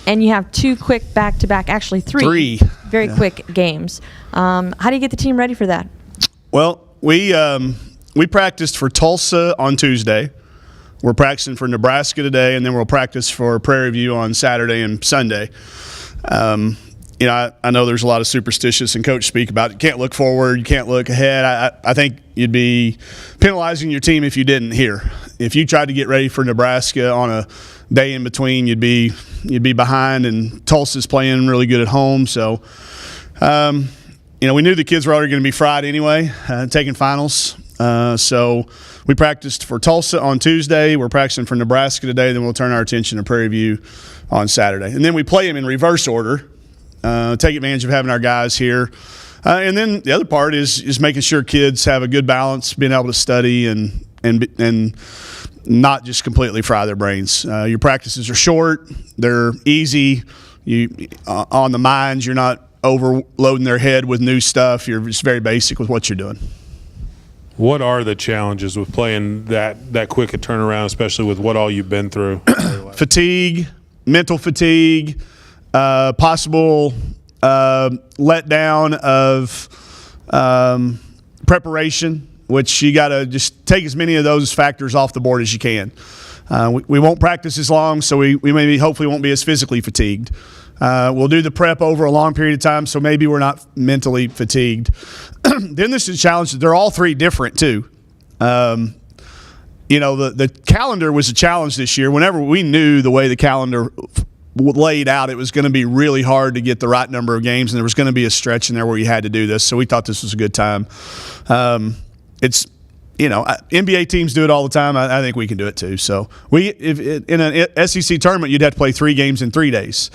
and you have 2 quick back-to-back, actually 3 very quick games. How do you get the team ready for that? Well, we practiced for Tulsa on Tuesday. We're practicing for Nebraska today, and then we'll practice for Prairie View on Saturday and Sunday. I know there's a lot of superstitious and coach speak about it. You can't look forward, you can't look ahead. I think you'd be penalizing your team if you didn't here. If you tried to get ready for Nebraska on a day in between, you'd be behind, and Tulsa's playing really good at home. So, we knew the kids were already going to be fried anyway, taking finals. So we practiced for Tulsa on Tuesday. We're practicing for Nebraska today. Then we'll turn our attention to Prairie View on Saturday. And then we play them in reverse order, take advantage of having our guys here. And then the other part is making sure kids have a good balance, being able to study and not just completely fry their brains. Your practices are short. They're easy. On the minds, you're not overloading their head with new stuff. You're just very basic with what you're doing. What are the challenges with playing that quick a turnaround, especially with what all you've been through? Fatigue, mental fatigue, possible letdown of preparation, which you got to just take as many of those factors off the board as you can. We won't practice as long, so we hopefully won't be as physically fatigued. We'll do the prep over a long period of time, so maybe we're not mentally fatigued. Then this is a challenge. They're all 3 different, too. The calendar was a challenge this year. Whenever we knew the way the calendar laid out, it was going to be really hard to get the right number of games, and there was going to be a stretch in there where you had to do this. So we thought this was a good time. NBA teams do it all the time. I think we can do it, too. So if in an SEC tournament, you'd have to play 3 games in 3 days.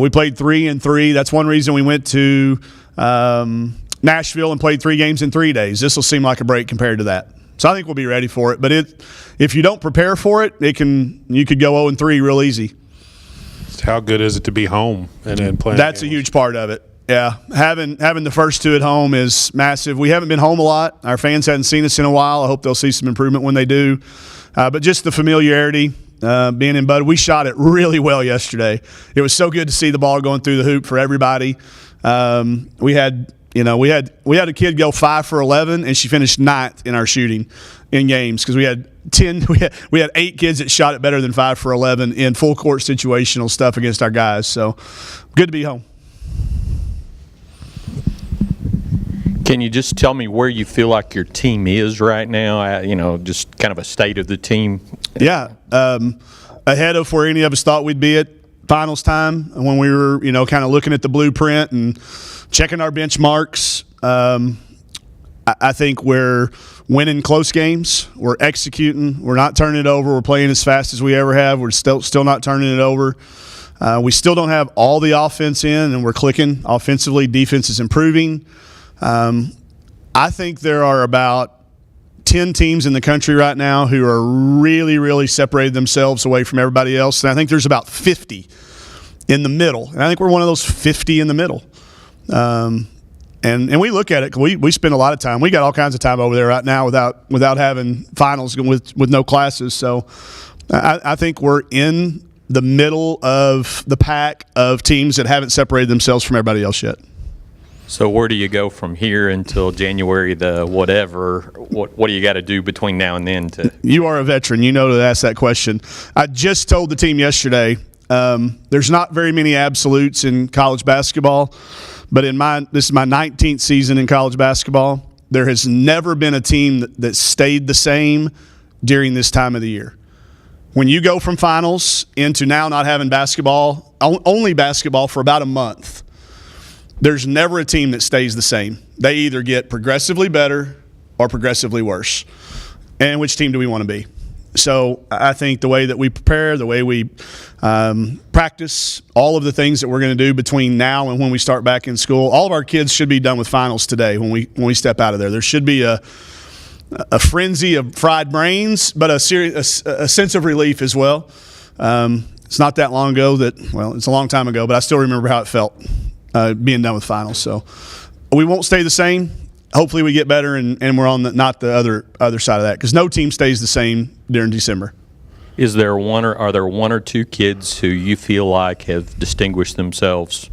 We played 3 and 3. That's one reason we went to Nashville and played 3 games in 3 days. This will seem like a break compared to that. So I think we'll be ready for it. But if you don't prepare for it, you could go 0-3 real easy. How good is it to be home and then playing? That's a huge part of it. Yeah, having the first 2 at home is massive. We haven't been home a lot. Our fans hadn't seen us in a while. I hope they'll see some improvement when they do. But just the familiarity. Being in Bud, we shot it really well yesterday. It was so good to see the ball going through the hoop for everybody. We had a kid go 5 for 11, and she finished 9th in our shooting in games because we had 8 kids that shot it better than 5 for 11 in full court situational stuff against our guys. So good to be home. Can you just tell me where you feel like your team is right now? Just kind of a state of the team. Yeah, ahead of where any of us thought we'd be at finals time when we were, kind of looking at the blueprint and checking our benchmarks. I think we're winning close games. We're executing. We're not turning it over. We're playing as fast as we ever have. We're still not turning it over. We still don't have all the offense in, and we're clicking offensively. Defense is improving. I think there are about 10 teams in the country right now who are really, really separated themselves away from everybody else. And I think there's about 50 in the middle. And I think we're one of those 50 in the middle. And we look at it. We spend a lot of time. We got all kinds of time over there right now without having finals with no classes. So I think we're in the middle of the pack of teams that haven't separated themselves from everybody else yet. So where do you go from here until January the whatever? What do you got to do between now and then? You are a veteran. You know to ask that question. I just told the team yesterday there's not very many absolutes in college basketball, but this is my 19th season in college basketball. There has never been a team that stayed the same during this time of the year. When you go from finals into now not having basketball, only basketball for about a month, there's never a team that stays the same. They either get progressively better or progressively worse. And which team do we want to be? So I think the way that we prepare, the way we practice, all of the things that we're going to do between now and when we start back in school, all of our kids should be done with finals today when we step out of there. There should be a frenzy of fried brains, but a sense of relief as well. It's not that long ago it's a long time ago, but I still remember how it felt. Being done with finals. So we won't stay the same. Hopefully we get better and we're on not the other side of that because no team stays the same during December. Are there one or two kids who you feel like have distinguished themselves,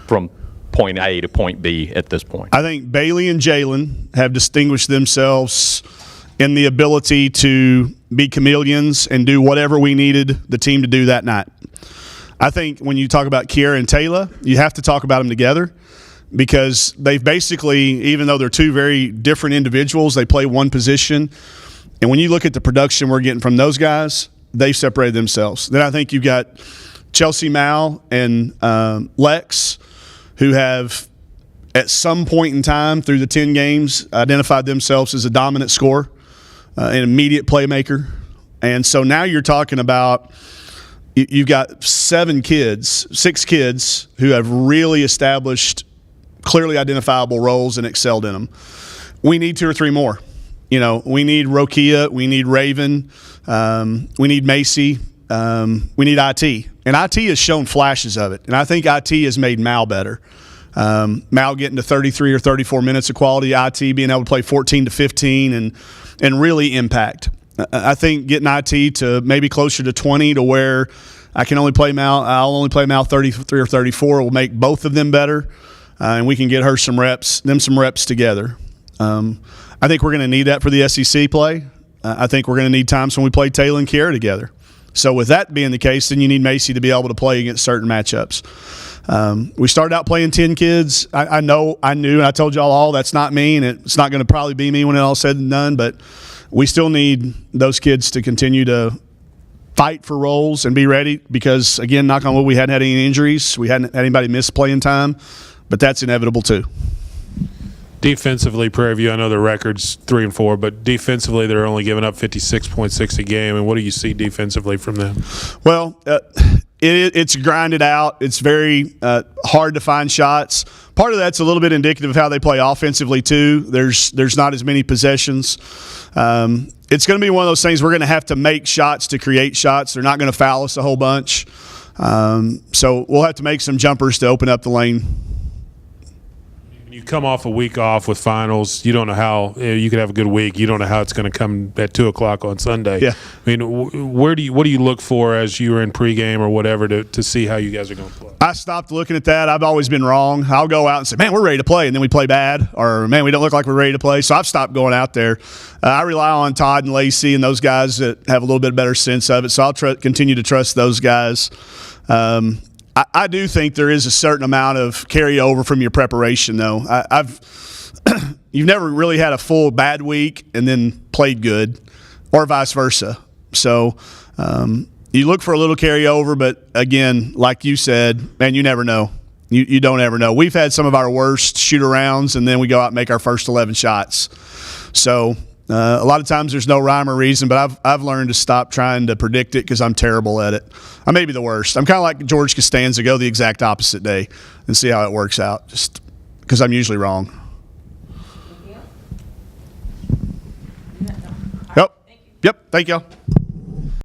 from point A to point B at this point? I think Bailey and Jalen have distinguished themselves in the ability to be chameleons and do whatever we needed the team to do that night. I think when you talk about Kiera and Taylor, you have to talk about them together because they've basically, even though they're two very different individuals, they play one position. And when you look at the production we're getting from those guys, they've separated themselves. Then I think you've got Chelsea Mal and Lex, who have at some point in time through the 10 games identified themselves as a dominant scorer, an immediate playmaker. And so now you're talking about you've got 6 kids who have really established clearly identifiable roles and excelled in them. We need 2 or 3 more. We need Rokia, we need Raven, we need Macy, we need IT. And IT has shown flashes of it. And I think IT has made Mal better. Mal getting to 33 or 34 minutes of quality, IT being able to play 14 to 15 and really impact. I think getting IT to maybe closer to 20 to where I'll only play Mal 33 or 34 will make both of them better, and we can get her some reps together. I think we're going to need that for the SEC play. I think we're going to need times when we play Taylor and Kiera together. So with that being the case, then you need Macy to be able to play against certain matchups. We started out playing 10 kids. I knew, and I told y'all all that's not me, and it's not going to probably be me when it all said and done, but we still need those kids to continue to fight for roles and be ready because, again, knock on wood, we hadn't had any injuries. We hadn't had anybody miss playing time, but that's inevitable too. Defensively, Prairie View, I know their record's 3-4, but defensively they're only giving up 56.6 a game. And what do you see defensively from them? Well, it's grinded out. It's very hard to find shots. Part of that's a little bit indicative of how they play offensively too. There's not as many possessions. It's going to be one of those things we're going to have to make shots to create shots. They're not going to foul us a whole bunch. So we'll have to make some jumpers to open up the lane. When you come off a week off with finals, you don't know how you could have a good week. You don't know how it's going to come at 2:00 on Sunday. Yeah. I mean, what do you look for as you were in pregame or whatever to see how you guys are going to play? I stopped looking at that. I've always been wrong. I'll go out and say, man, we're ready to play, and then we play bad, or man, we don't look like we're ready to play. So I've stopped going out there. I rely on Todd and Lacey and those guys that have a little bit better sense of it. So I'll continue to trust those guys. I do think there is a certain amount of carryover from your preparation, though. You've never really had a full bad week and then played good, or vice versa. So you look for a little carryover, but again, like you said, man, you never know. You don't ever know. We've had some of our worst shoot-arounds, and then we go out and make our first 11 shots. So a lot of times there's no rhyme or reason, but I've learned to stop trying to predict it because I'm terrible at it. I may be the worst. I'm kind of like George Costanza, go the exact opposite day and see how it works out, just because I'm usually wrong. Yep. Thank you.